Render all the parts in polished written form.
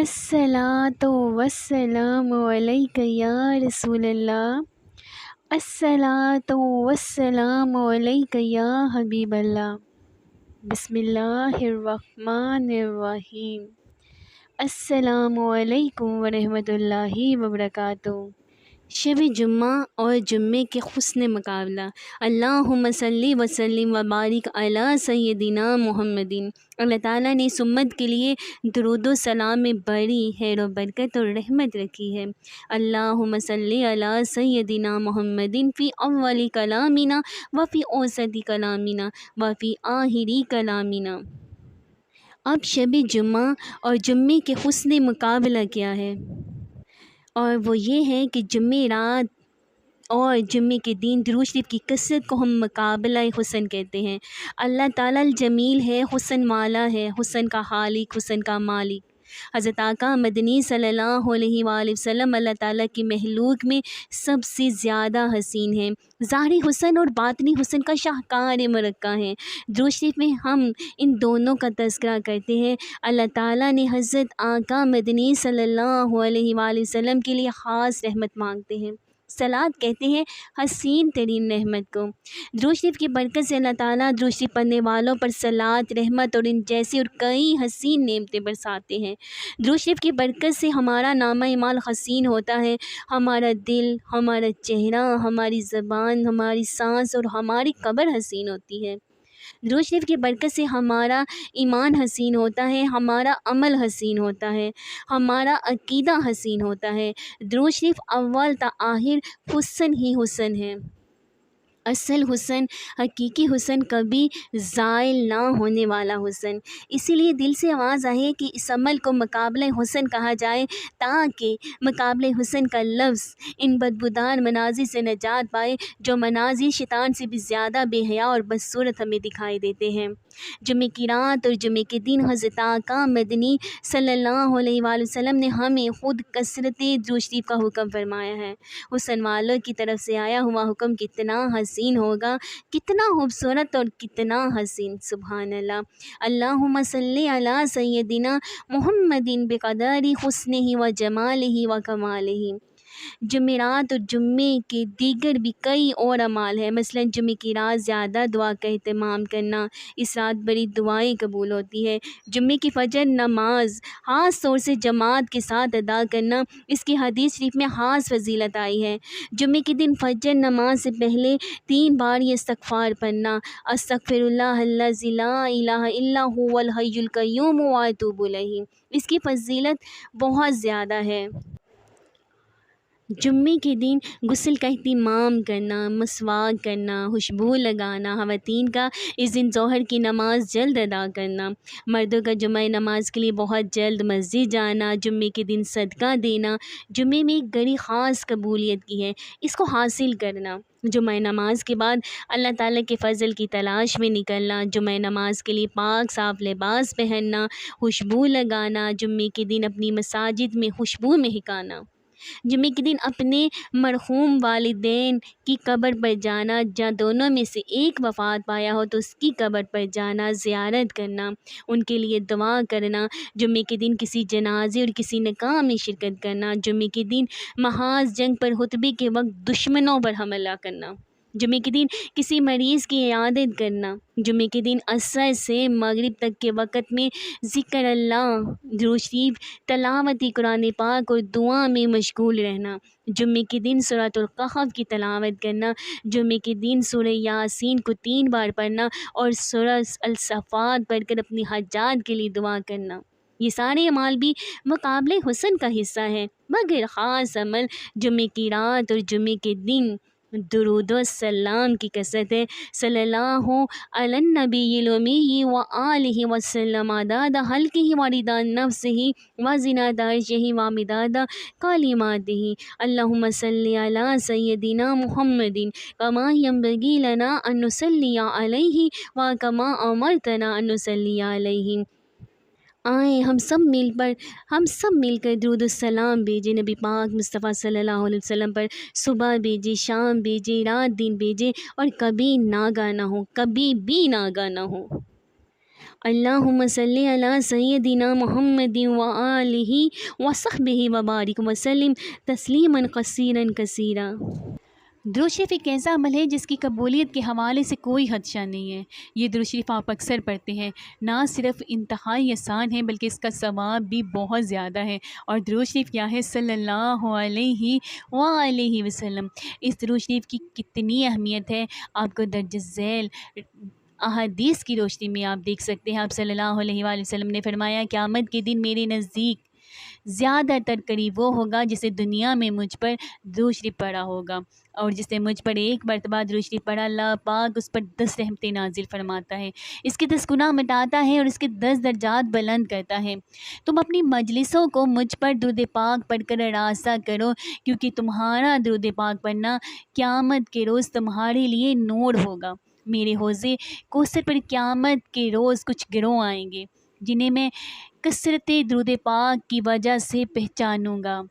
الصلاۃ والسلام علیک یا رسول اللہ، الصلاۃ والسلام علیک یا حبیب اللہ۔ بسم اللہ الرحمن الرحیم۔ السلام علیکم ورحمۃ اللہ وبرکاتہ۔ شب جمعہ اور جمعے کے حسن مقابلہ۔ اللہم صلی وسلم وبارک علی سیدنا محمد۔ اللہ تعالیٰ نے اس امت کے لیے درود و سلام میں بڑی خیر و برکت اور رحمت رکھی ہے۔ اللہم صلی علی سیدنا محمد فی اول کلامنا وفی اوسط کلامنا وفی آخری کلامنا۔ اب شب جمعہ اور جمعے کے حسن مقابلہ کیا ہے؟ اور وہ یہ ہے کہ جمعہ رات اور جمعے کے دن درود شریف کی کثرت کو ہم مقابلہ حسن کہتے ہیں۔ اللہ تعالیٰ الجمیل ہے، حسن والا ہے، حسن کا خالق، حسن کا مالک۔ حضرت آقا مدنی صلی اللہ علیہ وآلہ وسلم اللہ تعالیٰ کی مخلوق میں سب سے زیادہ حسین ہیں، ظاہری حسن اور باطنی حسن کا شاہکار مرقع ہیں۔ درود شریف میں ہم ان دونوں کا تذکرہ کرتے ہیں۔ اللہ تعالیٰ نے حضرت آقا مدنی صلی اللہ علیہ وآلہ وسلم کے لیے خاص رحمت مانگتے ہیں۔ صلاۃ کہتے ہیں حسین ترین رحمت کو۔ درود شریف کی برکت سے اللہ تعالیٰ درود شریف پڑھنے والوں پر صلاۃ، رحمت اور ان جیسی اور کئی حسین نعمتیں برساتے ہیں۔ درود شریف کی برکت سے ہمارا نامہ اعمال حسین ہوتا ہے، ہمارا دل، ہمارا چہرہ، ہماری زبان، ہماری سانس اور ہماری قبر حسین ہوتی ہے۔ درود شریف کی برکت سے ہمارا ایمان حسین ہوتا ہے، ہمارا عمل حسین ہوتا ہے، ہمارا عقیدہ حسین ہوتا ہے۔ درود شریف اول تا آخر حسن ہی حسن ہے۔ اصل حسن، حقیقی حسن، کبھی زائل نہ ہونے والا حسن۔ اسی لیے دل سے آواز آئے کہ اس عمل کو مقابلہ حسن کہا جائے، تاکہ مقابلہ حسن کا لفظ ان بدبودار مناظر سے نجات پائے جو مناظر شیطان سے بھی زیادہ بے حیا اور بدصورت ہمیں دکھائی دیتے ہیں۔ جمعے کی رات اور جمعے کے دن حضرت آقا مدنی صلی اللہ علیہ وآلہ وسلم نے ہمیں خود کثرت درود شریف کا حکم فرمایا ہے۔ حسن والوں کی طرف سے آیا ہوا حکم کتنا حسین ہوگا، کتنا خوبصورت اور کتنا حسین، سبحان اللہ۔ اللہم صلی علی سیدنا محمد بقدر حسنہ و جمالہ و کمالہ۔ جمعرات اور جمعے کے دیگر بھی کئی اور اعمال ہیں، مثلا جمعے کی رات زیادہ دعا کا اہتمام کرنا، اس رات بڑی دعائیں قبول ہوتی ہے۔ جمعے کی فجر نماز خاص طور سے جماعت کے ساتھ ادا کرنا، اس کی حدیث شریف میں خاص فضیلت آئی ہے۔ جمعے کے دن فجر نماز سے پہلے 3 بار یہ استغفار پڑھنا، استغفر اللہ الذی لا الہ الا هو الحی القیوم واتوب الیہ، اس کی فضیلت بہت زیادہ ہے۔ جمعے کے دن غسل کا اہتمام کرنا، مسواک کرنا، خوشبو لگانا، خواتین کا اس دن ظہر کی نماز جلد ادا کرنا، مردوں کا جمعہ نماز کے لیے بہت جلد مسجد جانا، جمعے کے دن صدقہ دینا، جمعے میں ایک گھڑی خاص قبولیت کی ہے، اس کو حاصل کرنا، جمعہ نماز کے بعد اللہ تعالیٰ کے فضل کی تلاش میں نکلنا، جمعہ نماز کے لیے پاک صاف لباس پہننا، خوشبو لگانا، جمعے کے دن اپنی مساجد میں خوشبو مہکانا، جمعے کے دن اپنے مرحوم والدین کی قبر پر جانا، جہاں دونوں میں سے ایک وفات پایا ہو تو اس کی قبر پر جانا، زیارت کرنا، ان کے لیے دعا کرنا، جمعے کے دن کسی جنازے اور کسی نکاح میں شرکت کرنا، جمعے کے دن محاذ جنگ پر خطبے کے وقت دشمنوں پر حملہ کرنا، جمعے کے دن کسی مریض کی عیادت کرنا، جمعے کے دن عصر سے مغرب تک کے وقت میں ذکر اللہ، درود شریف، تلاوت قرآن پاک اور دعا میں مشغول رہنا، جمعے کے دن سورۃ الکہف کی تلاوت کرنا، جمعے کے دن سورہ یاسین کو 3 بار پڑھنا اور سورہ الصافات پڑھ کر اپنی حاجات کے لیے دعا کرنا۔ یہ سارے اعمال بھی مقابلہ حسن کا حصہ ہیں، مگر خاص عمل جمعے کی رات اور جمعے کے دن درود و سلام کی کثرت ہے۔ صلی اللہ علی النبی الامی وآلہ وسلم عدد خلقہ ورضا نفسہ وزنۃ عرشہ ومداد کلماتہ۔ اللہم صلی علی سیدنا محمد کما ینبغی لنا ان نصلی علیہ وکما امرتنا ان نصلی علیہ۔ آئیں ہم سب مل کر درود السلام بھیجیں نبی پاک مصطفیٰ صلی اللہ علیہ وسلم پر، صبح بھیجیں، شام بھیجیں، رات دن بھیجیں، اور کبھی ناگاہ نہ ہو، کبھی بھی ناگاہ نہ ہو۔ اللہم صلی علی سیدنا محمد وآلہ وصحبہ وبارک وسلم تسلیما کثیرا کثیرا۔ درود شریف ایک ایسا عمل ہے جس کی قبولیت کے حوالے سے کوئی حدشہ نہیں ہے۔ یہ درود شریف آپ اکثر پڑھتے ہیں، نہ صرف انتہائی آسان ہے بلکہ اس کا ثواب بھی بہت زیادہ ہے۔ اور درود شریف کیا ہے؟ صلی اللہ علیہ وآلہ وسلم۔ اس درود شریف کی کتنی اہمیت ہے آپ کو درج ذیل احادیث کی روشنی میں آپ دیکھ سکتے ہیں۔ آپ صلی اللہ علیہ وآلہ وسلم نے فرمایا، قیامت کے دن میرے نزدیک زیادہ تر قریب وہ ہوگا جسے دنیا میں مجھ پر درود شریف پڑھا ہوگا، اور جس نے مجھ پر ایک مرتبہ درود شریف پڑھا، اللہ پاک اس پر 10 رحمتیں نازل فرماتا ہے، اس کے 10 گناہ مٹاتا ہے اور اس کے 10 درجات بلند کرتا ہے۔ تم اپنی مجلسوں کو مجھ پر درود پاک پڑھ کر آراستہ کرو، کیونکہ تمہارا درود پاک پڑھنا قیامت کے روز تمہارے لیے نور ہوگا۔ میرے حوضے کوثر پر قیامت کے روز کچھ گروہ آئیں گے جنہیں میں کثرت درود پاک کی وجہ سے پہچانوں گا،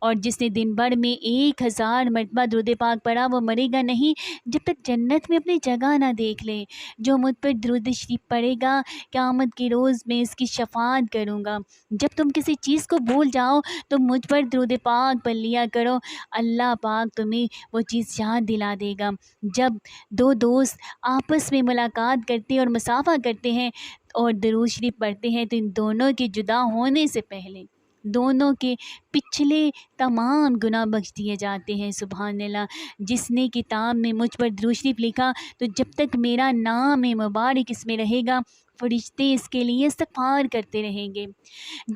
اور جس نے دن بھر میں 1000 مرتبہ درود پاک پڑھا وہ مرے گا نہیں جب تک جنت میں اپنی جگہ نہ دیکھ لے۔ جو مجھ پر درود شریف پڑھے گا، قیامت کے روز میں اس کی شفاعت کروں گا۔ جب تم کسی چیز کو بھول جاؤ تو مجھ پر درود پاک پڑھ لیا کرو، اللہ پاک تمہیں وہ چیز یاد دلا دے گا۔ جب دو دوست آپس میں ملاقات کرتے اور مصافحہ کرتے ہیں اور درود شریف پڑھتے ہیں تو ان دونوں کے جدا ہونے سے پہلے دونوں کے پچھلے تمام گناہ بخش دیے جاتے ہیں۔ سبحان اللہ۔ جس نے کتاب میں مجھ پر درود شریف لکھا تو جب تک میرا نام مبارک اس میں رہے گا فرشتے اس کے لیے استغفار کرتے رہیں گے۔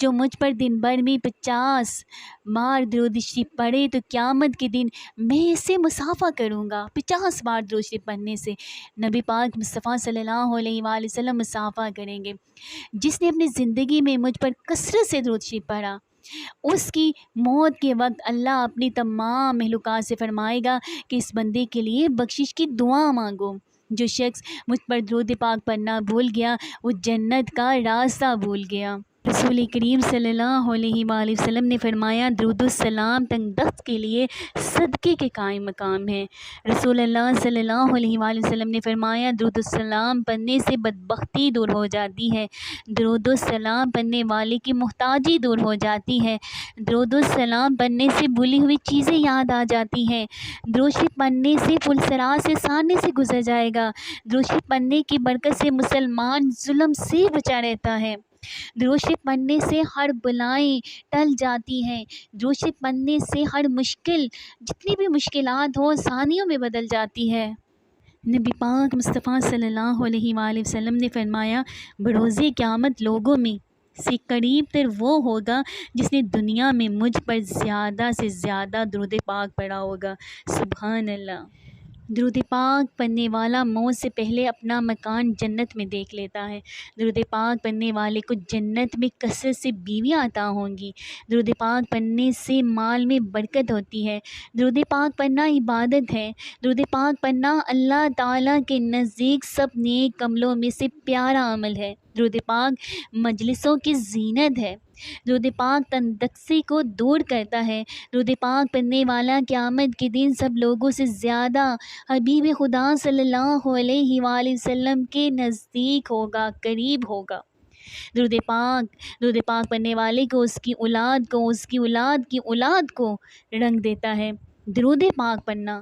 جو مجھ پر دن بھر میں 50 بار درود شریف پڑھے تو قیامت کے دن میں اس سے مصافحہ کروں گا۔ 50 بار درود شریف پڑھنے سے نبی پاک مصطفیٰ صلی اللہ علیہ وآلہ وسلم مصافحہ کریں گے۔ جس نے اپنی زندگی میں مجھ پر کثرت سے درود شریف پڑھا، اس کی موت کے وقت اللہ اپنی تمام مخلوقات سے فرمائے گا کہ اس بندے کے لیے بخشش کی دعا مانگو۔ جو شخص مجھ پر درود پاک پڑھنا بھول گیا وہ جنت کا راستہ بھول گیا۔ رسول کریم صلی اللہ علیہ وآلہ وسلم نے فرمایا، درود السلام تنگ دست کے لیے صدقے کے قائم مقام ہے۔ رسول اللہ صلی اللہ علیہ وآلہ وسلم نے فرمایا، درود السلام پڑھنے سے بدبختی دور ہو جاتی ہے، درود السلام پڑھنے والے کی محتاجی دور ہو جاتی ہے، درود السلام پڑھنے سے بھولی ہوئی چیزیں یاد آ جاتی ہیں، درود شریف پڑھنے سے پل صراط سے آسانی سے گزر جائے گا، درود شریف پڑھنے کی برکت سے مسلمان ظلم سے بچا رہتا ہے، درود شریف پڑھنے سے ہر بلائیں ٹل جاتی ہیں، درود شریف پڑھنے سے ہر مشکل جتنی بھی مشکلات ہوں ثانیوں میں بدل جاتی ہے۔ نبی پاک مصطفیٰ صلی اللہ علیہ وآلہ وسلم نے فرمایا، بروز قیامت لوگوں میں سے قریب تر وہ ہوگا جس نے دنیا میں مجھ پر زیادہ سے زیادہ درود پاک پڑھا ہوگا۔ سبحان اللہ۔ درود پاک پڑھنے والا موت سے پہلے اپنا مکان جنت میں دیکھ لیتا ہے۔ درود پاک پڑھنے والے کو جنت میں کثرت سے بیویاں عطا ہوں گی۔ درود پاک پڑھنے سے مال میں برکت ہوتی ہے۔ درود پاک پڑھنا عبادت ہے۔ درود پاک پڑھنا اللہ تعالیٰ کے نزدیک سب نیک عملوں میں سے پیارا عمل ہے۔ درود پاک مجلسوں کی زینت ہے۔ درود پاک تندرستی کو دور کرتا ہے۔ درود پاک پڑھنے والا قیامت کے دن سب لوگوں سے زیادہ حبیب خدا صلی اللہ علیہ وآلہ وسلم کے نزدیک ہوگا، قریب ہوگا۔ درود پاک پڑھنے والے کو اس کی اولاد کو اس کی اولاد کی اولاد کو رنگ دیتا ہے۔ درود پاک پڑھنا،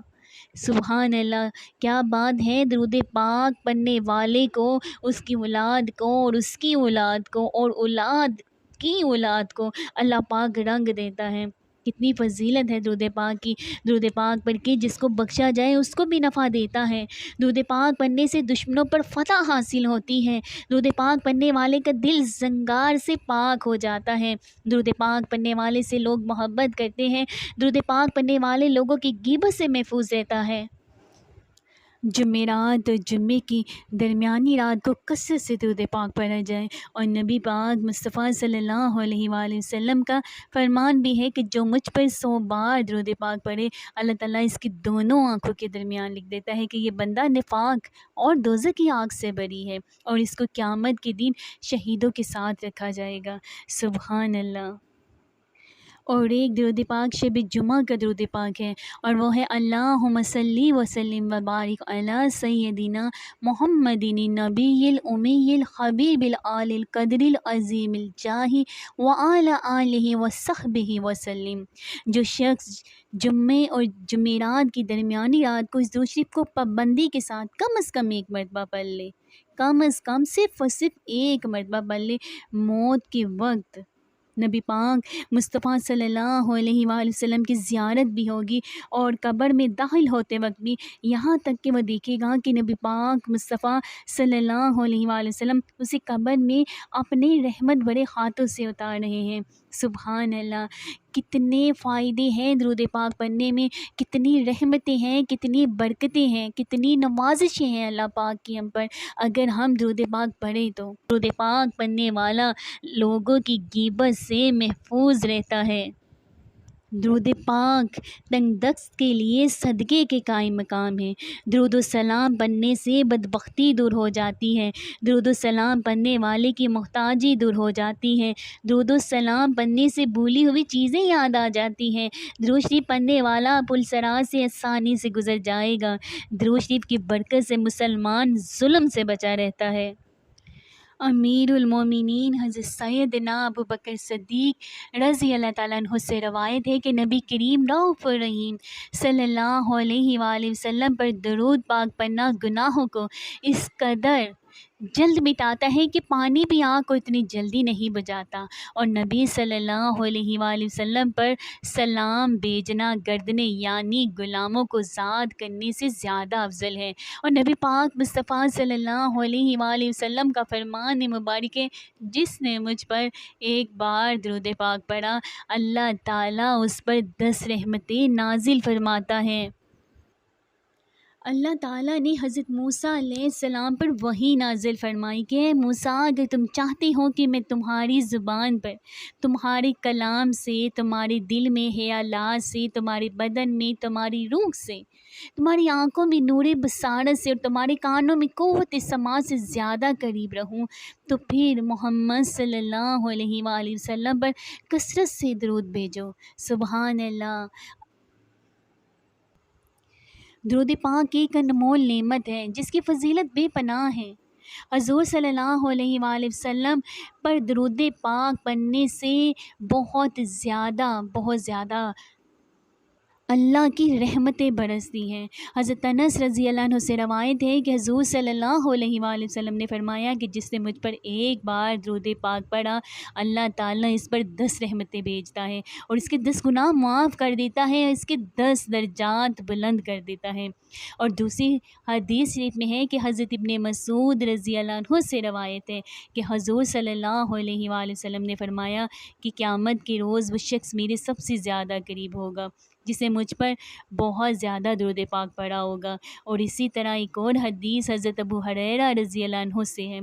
سبحان اللہ، کیا بات ہے! درود پاک پڑھنے والے کو اس کی اولاد کو اور اس کی اولاد کو اور اولاد کی اولاد کو اللہ پاک رنگ دیتا ہے۔ کتنی فضیلت ہے درود پاک کی۔ درود پاک پڑھ کے جس کو بخشا جائے اس کو بھی نفع دیتا ہے۔ درود پاک پڑھنے سے دشمنوں پر فتح حاصل ہوتی ہے۔ درود پاک پڑھنے والے کا دل زنگار سے پاک ہو جاتا ہے۔ درود پاک پڑھنے والے سے لوگ محبت کرتے ہیں۔ درود پاک پڑھنے والے لوگوں کی غیبت سے محفوظ رہتا ہے۔ جمعرات اور جمعے کی درمیانی رات کو کثرت سے درود پاک پڑھا جائے، اور نبی پاک مصطفیٰ صلی اللہ علیہ وآلہ وسلم کا فرمان بھی ہے کہ جو مجھ پر 100 بار درود پاک پڑھے اللہ تعالیٰ اس کی دونوں آنکھوں کے درمیان لکھ دیتا ہے کہ یہ بندہ نفاق اور دوزخ کی آگ سے بری ہے، اور اس کو قیامت کے دن شہیدوں کے ساتھ رکھا جائے گا۔ سبحان اللہ۔ اور ایک درود پاک شب جمعہ کا درود پاک ہے، اور وہ ہے اللہم صلی وسلم وبارک علی سیدنا محمد النبی الامی الحبیب العالی القدر العظیم الجاہ وعلی آلہ وصحبہ وسلم۔ جو شخص جمعے اور جمعرات کی درمیانی رات کو اس درود شریف کو پابندی کے ساتھ کم از کم ایک مرتبہ پڑھ لے، کم از کم صرف اور صرف ایک مرتبہ پڑھ لے، موت کے وقت نبی پاک مصطفیٰ صلی اللہ علیہ وآلہ وسلم کی زیارت بھی ہوگی، اور قبر میں داخل ہوتے وقت بھی یہاں تک کہ وہ دیکھے گا کہ نبی پاک مصطفیٰ صلی اللہ علیہ وآلہ وسلم اسے قبر میں اپنے رحمت بھرے ہاتھوں سے اتار رہے ہیں۔ سبحان اللہ، کتنے فائدے ہیں درود پاک پڑھنے میں، کتنی رحمتیں ہیں، کتنی برکتیں ہیں، کتنی نوازشیں ہیں اللہ پاک کی ہم پر اگر ہم درود پاک پڑھیں تو۔ درود پاک پڑھنے والا لوگوں کی غیبت سے محفوظ رہتا ہے۔ درود پاک تنگ دست کے لیے صدقے کے قائم مقام ہے۔ درود و سلام پڑھنے سے بدبختی دور ہو جاتی ہے، درود و سلام پڑھنے والے کی محتاجی دور ہو جاتی ہے، درود و سلام پڑھنے سے بھولی ہوئی چیزیں یاد آ جاتی ہیں، درود شریف پڑھنے والا پل صراط سے آسانی سے گزر جائے گا، درود شریف کی برکت سے مسلمان ظلم سے بچا رہتا ہے۔ امیر المومنین حضرت سیدنا ابو بکر صدیق رضی اللہ تعالیٰ عنہ سے روایت ہے کہ نبی کریم رؤوف الرحیم صلی اللہ علیہ وآلہ وسلم پر درود پاک پڑھنا گناہوں کو اس قدر جلد مٹاتا ہے کہ پانی بھی آگ کو اتنی جلدی نہیں بجھاتا، اور نبی صلی اللہ علیہ وآلہ وسلم پر سلام بھیجنا گردنے یعنی غلاموں کو زاد کرنے سے زیادہ افضل ہے، اور نبی پاک مصطفیٰ صلی اللہ علیہ وآلہ وسلم کا فرمان مبارک ہے، جس نے مجھ پر ایک بار درود پاک پڑھا اللہ تعالیٰ اس پر 10 رحمتیں نازل فرماتا ہے۔ اللہ تعالیٰ نے حضرت موسیٰ علیہ السلام پر وحی نازل فرمائی کہ اے موسیٰ، اگر تم چاہتے ہو کہ میں تمہاری زبان پر، تمہارے کلام سے، تمہارے دل میں خیالات سے، تمہارے بدن میں، تمہاری روح سے، تمہاری آنکھوں میں نور بصارت سے، اور تمہارے کانوں میں قوت سماع سے زیادہ قریب رہوں، تو پھر محمد صلی اللہ علیہ وآلہ وسلم پر کثرت سے درود بھیجو۔ سبحان اللہ۔ درود پاک ایک انمول نعمت ہے جس کی فضیلت بے پناہ ہے۔ حضور صلی اللہ علیہ وآلہ وسلم پر درود پاک پڑھنے سے بہت زیادہ اللہ کی رحمتیں برستی ہیں۔ حضرت انس رضی اللہ عنہ سے روایت ہے کہ حضور صلی اللہ علیہ وآلہ وسلم نے فرمایا کہ جس نے مجھ پر ایک بار درود پاک پڑھا اللہ تعالیٰ اس پر 10 رحمتیں بھیجتا ہے، اور اس کے 10 گناہ معاف کر دیتا ہے، اور اس کے 10 درجات بلند کر دیتا ہے۔ اور دوسری حدیث شریف میں ہے کہ حضرت ابن مسعود رضی اللہ عنہ سے روایت ہے کہ حضور صلی اللہ علیہ وآلہ وسلم نے فرمایا کہ قیامت کے روز وہ شخص میرے سب سے زیادہ قریب ہوگا جسے مجھ پر بہت زیادہ درود پاک پڑھا ہوگا۔ اور اسی طرح ایک اور حدیث حضرت ابو ہریرہ رضی اللہ عنہ سے ہے۔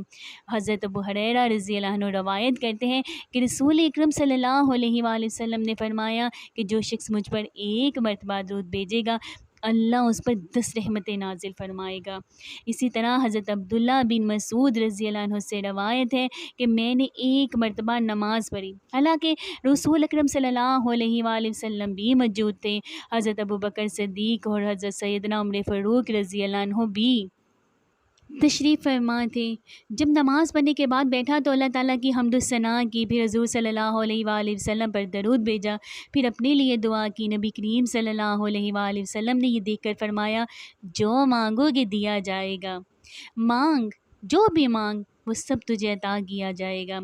حضرت ابو ہریرہ رضی اللہ عنہ روایت کرتے ہیں کہ رسول اکرم صلی اللہ علیہ وآلہ وسلم نے فرمایا کہ جو شخص مجھ پر ایک مرتبہ درود بھیجے گا اللہ اس پر 10 رحمتیں نازل فرمائے گا۔ اسی طرح حضرت عبداللہ بن مسعود رضی اللہ عنہ سے روایت ہے کہ میں نے ایک مرتبہ نماز پڑھی، حالانکہ رسول اکرم صلی اللہ علیہ وآلہ وسلم بھی موجود تھے، حضرت ابو بکر صدیق اور حضرت سیدنا عمر فاروق رضی اللہ عنہ بھی تشریف فرما تھے۔ جب نماز پڑھنے کے بعد بیٹھا تو اللہ تعالیٰ کی حمد و ثنا کی، پھر حضور صلی اللہ علیہ وآلہ وسلم پر درود بھیجا، پھر اپنے لیے دعا کی۔ نبی کریم صلی اللہ علیہ وآلہ وسلم نے یہ دیکھ کر فرمایا جو مانگو گے دیا جائے گا، مانگ جو بھی مانگ وہ سب تجھے عطا کیا جائے گا۔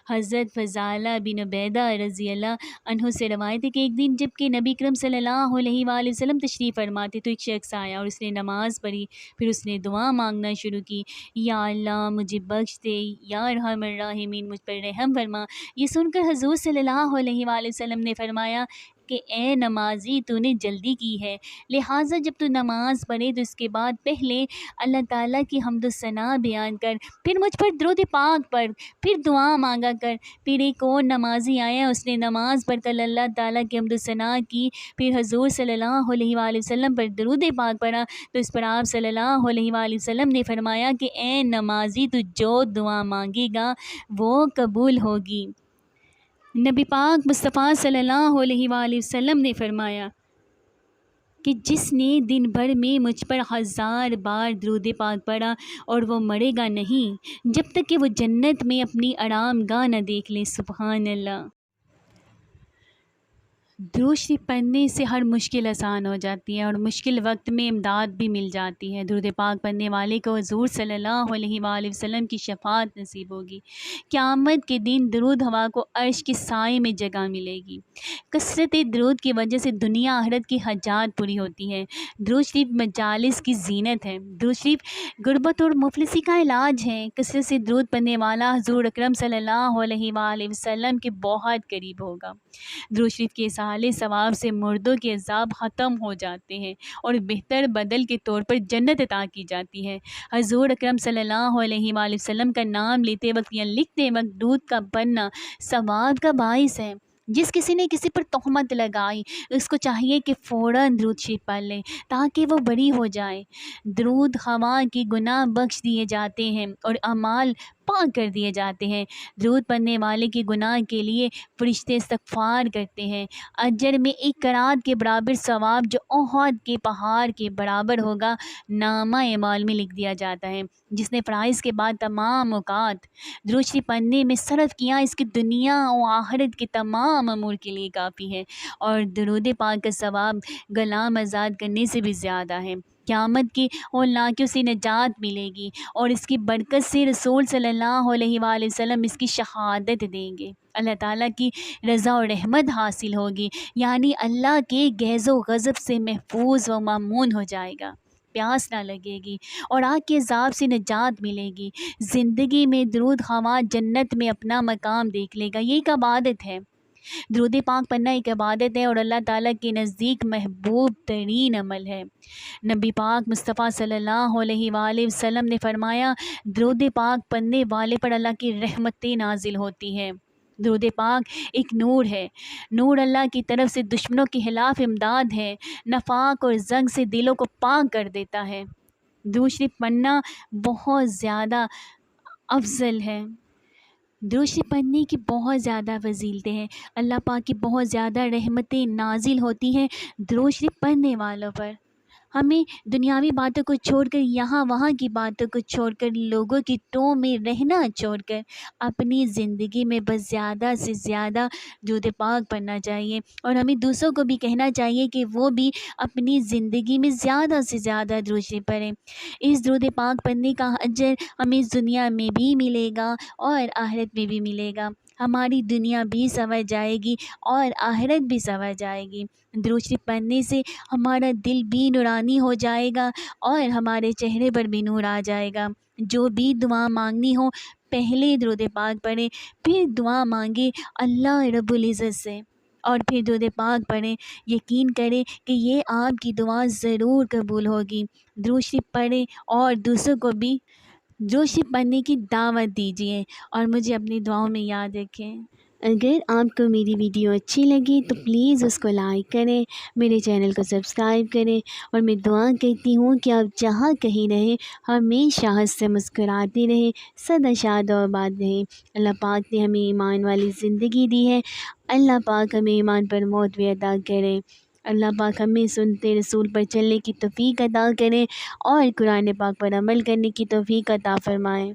حضرت فضالہ بن عبیدہ رضی اللہ عنہ سے روایت ہے کہ ایک دن جب کہ نبی کرم صلی اللہ علیہ وآلہ وسلم تشریف فرما تھے تو ایک شخص آیا اور اس نے نماز پڑھی، پھر اس نے دعا مانگنا شروع کی، یا اللہ مجھے بخش دے، یا ارحم الراحمین مجھ پر رحم فرما۔ یہ سن کر حضور صلی اللہ علیہ وآلہ وسلم نے فرمایا کہ اے نمازی تو نے جلدی کی ہے، لہٰذا جب تو نماز پڑھے تو اس کے بعد پہلے اللہ تعالیٰ کی حمد و ثنا بیان کر، پھر مجھ پر درود پاک پڑھ، پھر دعا مانگا کر۔ پھر ایک اور نمازی آیا، اس نے نماز پڑھ کر اللہ تعالیٰ کی حمد و ثنا کی، پھر حضور صلی اللہ علیہ وآلہ وسلم پر درود پاک پڑھا تو اس پر آپ صلی اللہ علیہ وآلہ وسلم نے فرمایا کہ اے نمازی تو جو دعا مانگے گا وہ قبول ہوگی۔ نبی پاک مصطفیٰ صلی اللہ علیہ وآلہ وسلم نے فرمایا کہ جس نے دن بھر میں مجھ پر 1000 بار درود پاک پڑھا اور وہ مرے گا نہیں جب تک کہ وہ جنت میں اپنی آرام گاہ نہ دیکھ لے۔ سبحان اللہ۔ درود شریف پڑھنے سے ہر مشکل آسان ہو جاتی ہے اور مشکل وقت میں امداد بھی مل جاتی ہے۔ درود پاک پڑھنے والے کو حضور صلی اللہ علیہ وآلہ وسلم کی شفاعت نصیب ہوگی۔ قیامت کے دن درود ہوا کو عرش کے سائے میں جگہ ملے گی۔ کثرت درود کی وجہ سے دنیا آخرت کی حاجات پوری ہوتی ہے۔ درود شریف مجالس کی زینت ہے۔ درود شریف غربت اور مفلسی کا علاج ہے۔ کثرت سے درود پڑھنے والا حضور اکرم صلی اللہ علیہ وآلہ وسلم کے بہت قریب ہوگا۔ درود شریف کے اصحال ثواب سے مردوں کے عذاب ختم ہو جاتے ہیں اور بہتر بدل کے طور پر جنت عطا کی جاتی ہے۔ حضور اکرم صلی اللہ علیہ وآلہ وسلم کا نام لیتے وقت یا لکھتے وقت درود کا پڑھنا ثواب کا باعث ہے۔ جس کسی نے کسی پر تہمت لگائی اس کو چاہیے کہ فوراً درود شریف پڑھ لے تاکہ وہ بری ہو جائے۔ درود خواہ کے گناہ بخش دیے جاتے ہیں اور اعمال پاک کر دیے جاتے ہیں۔ درود پڑھنے والے کے گناہ کے لیے فرشتے استغفار کرتے ہیں۔ اجر میں 1 قرات کے برابر ثواب جو احد کے پہاڑ کے برابر ہوگا نامہ اعمال میں لکھ دیا جاتا ہے۔ جس نے فرائض کے بعد تمام اوقات درود شریف پڑھنے میں صرف کیا اس کی دنیا و آخرت کے تمام امور کے لیے کافی ہے اور درود پاک کا ثواب غلام آزاد کرنے سے بھی زیادہ ہے۔ قیامت کی ہولناکیوں سے نجات ملے گی اور اس کی برکت سے رسول صلی اللہ علیہ وآلہ وسلم اس کی شہادت دیں گے۔ اللہ تعالیٰ کی رضا و رحمت حاصل ہوگی یعنی اللہ کے غیظ و غضب سے محفوظ و مامون ہو جائے گا۔ پیاس نہ لگے گی اور آگ کے عذاب سے نجات ملے گی۔ زندگی میں درود خواہ جنت میں اپنا مقام دیکھ لے گا۔ یہ ایک عبادت ہے۔ درود پاک پڑھنا ایک عبادت ہے اور اللہ تعالیٰ کے نزدیک محبوب ترین عمل ہے۔ نبی پاک مصطفیٰ صلی اللہ علیہ وآلہ وسلم نے فرمایا درود پاک پڑھنے والے پر اللہ کی رحمتیں نازل ہوتی ہیں۔ درود پاک ایک نور ہے۔ نور اللہ کی طرف سے دشمنوں کے خلاف امداد ہے۔ نفاق اور زنگ سے دلوں کو پاک کر دیتا ہے۔ درود شریف پڑھنا بہت زیادہ افضل ہے۔ درود شریف پڑھنے کی بہت زیادہ فضیلتیں ہیں۔ اللہ پاک کی بہت زیادہ رحمتیں نازل ہوتی ہیں درود شریف پڑھنے والوں پر۔ ہمیں دنیاوی باتوں کو چھوڑ کر یہاں وہاں کی باتوں کو چھوڑ کر لوگوں کی ٹو میں رہنا چھوڑ کر اپنی زندگی میں بس زیادہ سے زیادہ درود پاک پڑھنا چاہیے اور ہمیں دوسروں کو بھی کہنا چاہیے کہ وہ بھی اپنی زندگی میں زیادہ سے زیادہ درود شریف پڑھیں۔ اس درود پاک پڑھنے کا اجر ہمیں دنیا میں بھی ملے گا اور آخرت میں بھی ملے گا۔ ہماری دنیا بھی سنور جائے گی اور آخرت بھی سنور جائے گی۔ درود شریف پڑھنے سے ہمارا دل بھی نورانی ہو جائے گا اور ہمارے چہرے پر بھی نور آ جائے گا۔ جو بھی دعا مانگنی ہو پہلے درود پاک پڑھیں پھر دعا مانگے اللہ رب العزت سے اور پھر درود پاک پڑھیں۔ یقین کریں کہ یہ آپ کی دعا ضرور قبول ہوگی۔ درود شریف پڑھیں اور دوسروں کو بھی درود شریف پڑھنے کی دعوت دیجیے اور مجھے اپنی دعاؤں میں یاد رکھیں۔ اگر آپ کو میری ویڈیو اچھی لگی تو پلیز اس کو لائک کریں، میرے چینل کو سبسکرائب کریں اور میں دعا کرتی ہوں کہ آپ جہاں کہیں رہیں ہمیشہ ہنس سے مسکراتے رہیں، سدا شاد و آباد رہیں۔ اللہ پاک نے ہمیں ایمان والی زندگی دی ہے، اللہ پاک ہمیں ایمان پر موت بھی عطا کرے۔ اللہ پاک ہمیں سنتے رسول پر چلنے کی توفیق عطا کرے اور قرآن پاک پر عمل کرنے کی توفیق عطا فرمائے۔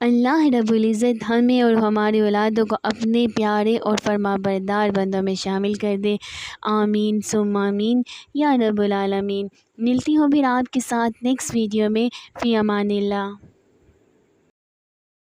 اللہ رب العزت ہمیں اور ہمارے اولادوں کو اپنے پیارے اور فرما بردار بندوں میں شامل کر دے۔ آمین ثم آمین یا رب العالمین۔ ملتی ہوں پھر آپ کے ساتھ نیکسٹ ویڈیو میں۔ فی امان اللہ۔